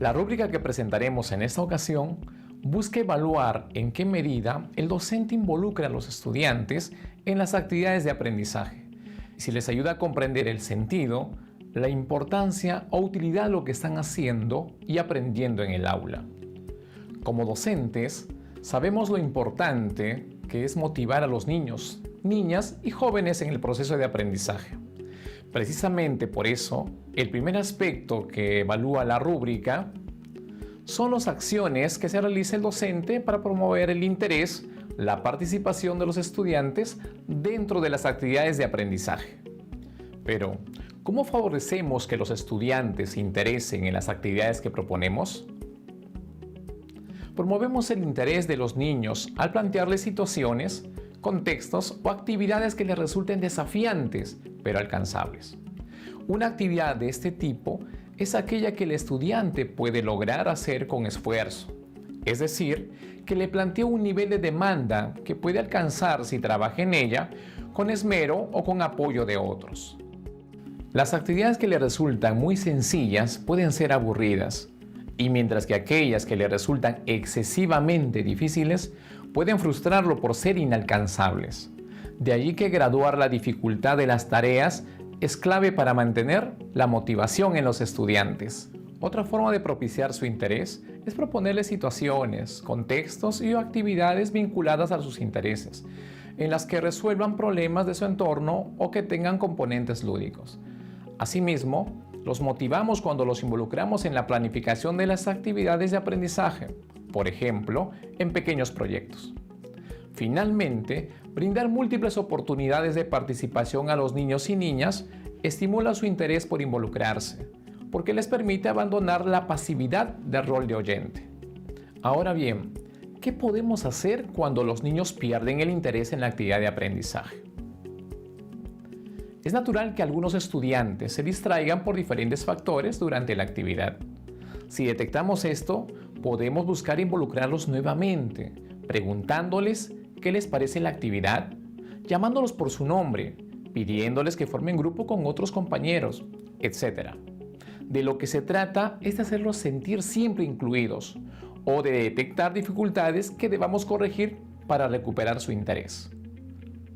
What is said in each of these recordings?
La rúbrica que presentaremos en esta ocasión busca evaluar en qué medida el docente involucra a los estudiantes en las actividades de aprendizaje, si les ayuda a comprender el sentido, la importancia o utilidad de lo que están haciendo y aprendiendo en el aula. Como docentes, sabemos lo importante que es motivar a los niños, niñas y jóvenes en el proceso de aprendizaje. Precisamente por eso, el primer aspecto que evalúa la rúbrica son las acciones que se realiza el docente para promover el interés, la participación de los estudiantes dentro de las actividades de aprendizaje. Pero, ¿cómo favorecemos que los estudiantes se interesen en las actividades que proponemos? Promovemos el interés de los niños al plantearles situaciones, contextos o actividades que les resulten desafiantes, pero alcanzables. Una actividad de este tipo es aquella que el estudiante puede lograr hacer con esfuerzo, es decir, que le plantea un nivel de demanda que puede alcanzar si trabaja en ella con esmero o con apoyo de otros. Las actividades que le resultan muy sencillas pueden ser aburridas, y mientras que aquellas que le resultan excesivamente difíciles pueden frustrarlo por ser inalcanzables. De allí que graduar la dificultad de las tareas es clave para mantener la motivación en los estudiantes. Otra forma de propiciar su interés es proponerles situaciones, contextos y actividades vinculadas a sus intereses, en las que resuelvan problemas de su entorno o que tengan componentes lúdicos. Asimismo, los motivamos cuando los involucramos en la planificación de las actividades de aprendizaje, por ejemplo, en pequeños proyectos. Finalmente, brindar múltiples oportunidades de participación a los niños y niñas estimula su interés por involucrarse, porque les permite abandonar la pasividad del rol de oyente. Ahora bien, ¿qué podemos hacer cuando los niños pierden el interés en la actividad de aprendizaje? Es natural que algunos estudiantes se distraigan por diferentes factores durante la actividad. Si detectamos esto, podemos buscar involucrarlos nuevamente, preguntándoles qué les parece la actividad, llamándolos por su nombre, pidiéndoles que formen grupo con otros compañeros, etc. De lo que se trata es de hacerlos sentir siempre incluidos o de detectar dificultades que debamos corregir para recuperar su interés.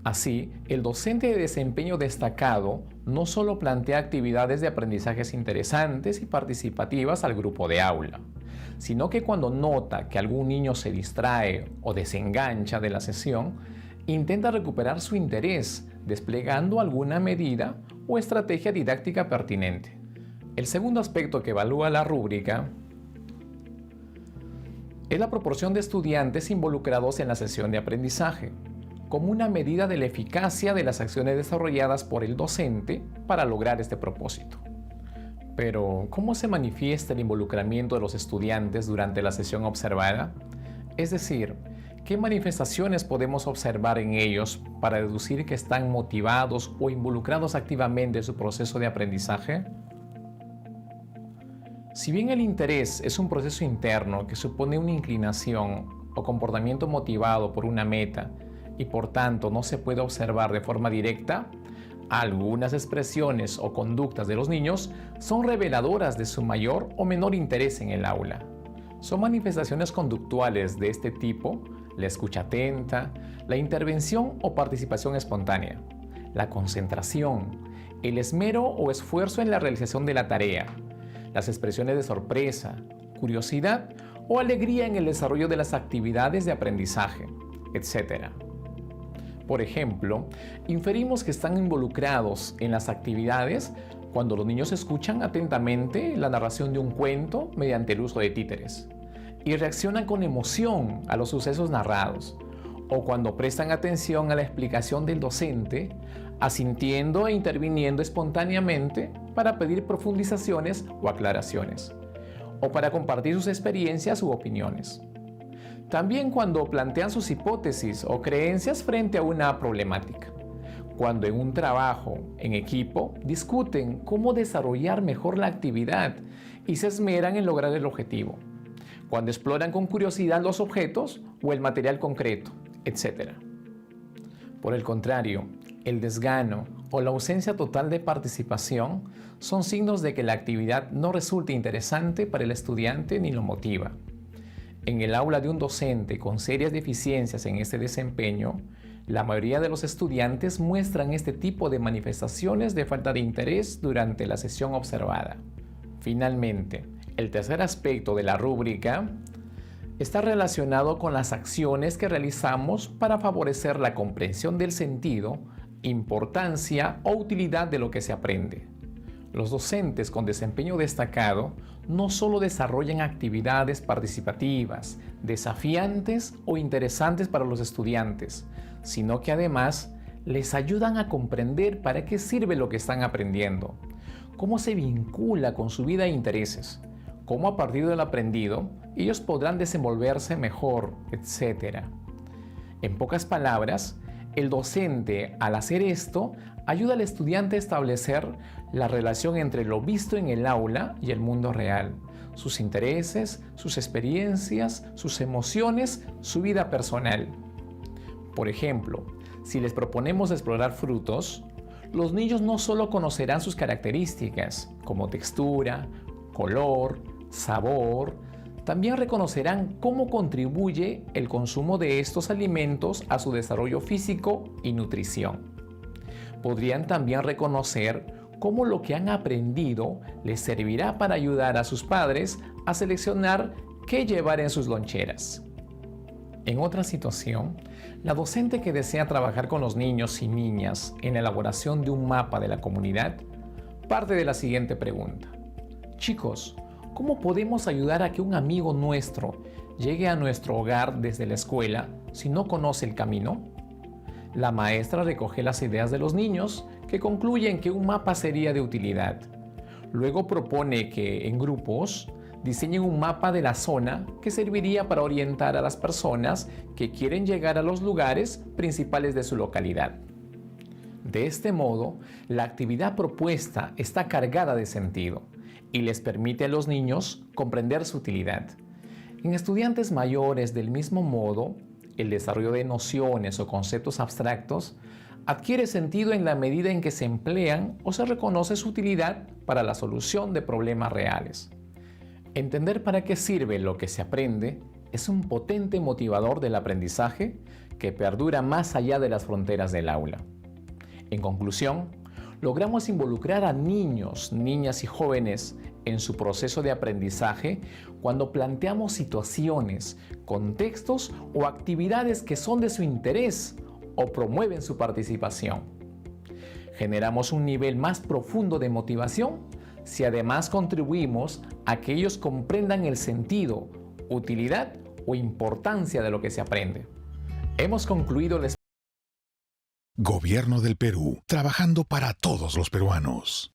Así, el docente de desempeño destacado no solo plantea actividades de aprendizajes interesantes y participativas al grupo de aula, sino que cuando nota que algún niño se distrae o desengancha de la sesión, intenta recuperar su interés desplegando alguna medida o estrategia didáctica pertinente. El segundo aspecto que evalúa la rúbrica es la proporción de estudiantes involucrados en la sesión de aprendizaje, como una medida de la eficacia de las acciones desarrolladas por el docente para lograr este propósito. Pero, ¿cómo se manifiesta el involucramiento de los estudiantes durante la sesión observada? Es decir, ¿qué manifestaciones podemos observar en ellos para deducir que están motivados o involucrados activamente en su proceso de aprendizaje? Si bien el interés es un proceso interno que supone una inclinación o comportamiento motivado por una meta, y por tanto no se puede observar de forma directa, algunas expresiones o conductas de los niños son reveladoras de su mayor o menor interés en el aula. Son manifestaciones conductuales de este tipo: la escucha atenta, la intervención o participación espontánea, la concentración, el esmero o esfuerzo en la realización de la tarea, las expresiones de sorpresa, curiosidad o alegría en el desarrollo de las actividades de aprendizaje, etc. Por ejemplo, inferimos que están involucrados en las actividades cuando los niños escuchan atentamente la narración de un cuento mediante el uso de títeres y reaccionan con emoción a los sucesos narrados, o cuando prestan atención a la explicación del docente, asintiendo e interviniendo espontáneamente para pedir profundizaciones o aclaraciones, o para compartir sus experiencias u opiniones. También cuando plantean sus hipótesis o creencias frente a una problemática. Cuando en un trabajo en equipo discuten cómo desarrollar mejor la actividad y se esmeran en lograr el objetivo. Cuando exploran con curiosidad los objetos o el material concreto, etc. Por el contrario, El desgano o la ausencia total de participación son signos de que la actividad no resulta interesante para el estudiante ni lo motiva. En el aula de un docente con serias deficiencias en este desempeño, la mayoría de los estudiantes muestran este tipo de manifestaciones de falta de interés durante la sesión observada. Finalmente, el tercer aspecto de la rúbrica está relacionado con las acciones que realizamos para favorecer la comprensión del sentido, importancia o utilidad de lo que se aprende. Los docentes con desempeño destacado no solo desarrollan actividades participativas, desafiantes o interesantes para los estudiantes, sino que además les ayudan a comprender para qué sirve lo que están aprendiendo, cómo se vincula con su vida e intereses, cómo a partir del aprendido ellos podrán desenvolverse mejor, etc. En pocas palabras, el docente, al hacer esto, ayuda al estudiante a establecer la relación entre lo visto en el aula y el mundo real, sus intereses, sus experiencias, sus emociones, su vida personal. Por ejemplo, si les proponemos explorar frutos, los niños no solo conocerán sus características, como textura, color, sabor, también reconocerán cómo contribuye el consumo de estos alimentos a su desarrollo físico y nutrición. Podrían también reconocer cómo lo que han aprendido les servirá para ayudar a sus padres a seleccionar qué llevar en sus loncheras. En otra situación, la docente que desea trabajar con los niños y niñas en la elaboración de un mapa de la comunidad parte de la siguiente pregunta. Chicos, ¿cómo podemos ayudar a que un amigo nuestro llegue a nuestro hogar desde la escuela si no conoce el camino? La maestra recoge las ideas de los niños que concluyen que un mapa sería de utilidad. Luego propone que en grupos diseñen un mapa de la zona que serviría para orientar a las personas que quieren llegar a los lugares principales de su localidad. De este modo, la actividad propuesta está cargada de sentido y les permite a los niños comprender su utilidad. En estudiantes mayores, del mismo modo, el desarrollo de nociones o conceptos abstractos adquiere sentido en la medida en que se emplean o se reconoce su utilidad para la solución de problemas reales. Entender para qué sirve lo que se aprende es un potente motivador del aprendizaje que perdura más allá de las fronteras del aula. En conclusión, logramos involucrar a niños, niñas y jóvenes en su proceso de aprendizaje cuando planteamos situaciones, contextos o actividades que son de su interés o promueven su participación. Generamos un nivel más profundo de motivación si además contribuimos a que ellos comprendan el sentido, utilidad o importancia de lo que se aprende. Hemos concluido el Gobierno del Perú, trabajando para todos los peruanos.